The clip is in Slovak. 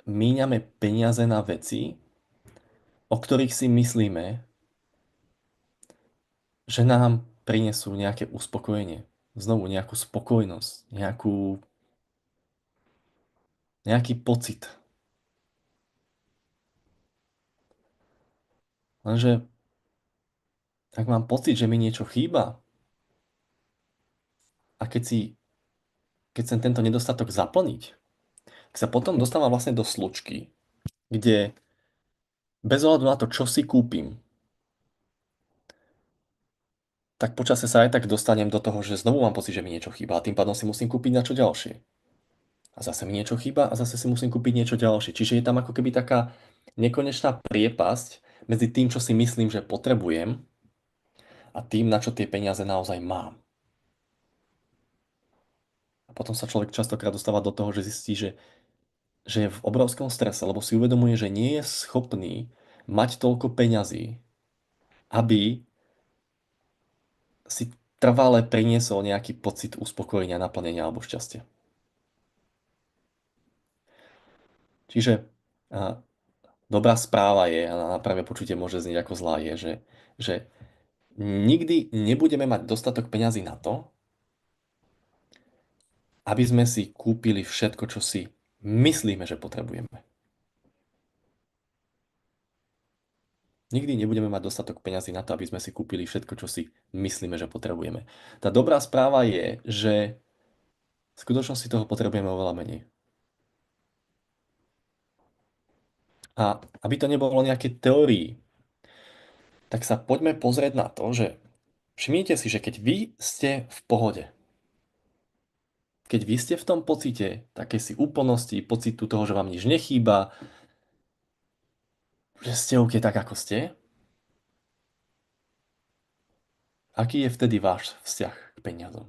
míňame peniaze na veci, o ktorých si myslíme, že nám prinesú nejaké uspokojenie. Znovu nejakú spokojnosť, nejaký pocit. Lenže ak mám pocit, že mi niečo chýba a keď chcem tento nedostatok zaplniť, tak sa potom dostávam vlastne do slučky, kde bez ohľadu na to, čo si kúpim, tak počase sa aj tak dostanem do toho, že znovu mám pocit, že mi niečo chýba a tým pádom si musím kúpiť niečo ďalšie. A zase mi niečo chýba a zase si musím kúpiť niečo ďalšie. Čiže je tam ako keby taká nekonečná priepasť medzi tým, čo si myslím, že potrebujem a tým, na čo tie peniaze naozaj mám. A potom sa človek častokrát dostáva do toho, že zistí, že je v obrovskom strese, lebo si uvedomuje, že nie je schopný mať toľko peňazí, aby si trvale priniesol nejaký pocit uspokojenia, naplnenia alebo šťastia. Čiže a, dobrá správa je, a na prvé počutie môže znieť ako zlá, je, že nikdy nebudeme mať dostatok peňazí na to, aby sme si kúpili všetko, čo si myslíme, že potrebujeme. Nikdy nebudeme mať dostatok peňazí na to, aby sme si kúpili všetko, čo si myslíme, že potrebujeme. Tá dobrá správa je, že v skutočnosti toho potrebujeme oveľa menej. A aby to nebolo nejaké teórii, tak sa poďme pozrieť na to, že všimnite si, že keď vy ste v pohode, keď vy ste v tom pocite takej si úplnosti, pocitu toho, že vám nič nechýba, že ste OK tak, ako ste, aký je vtedy váš vzťah k peniazom?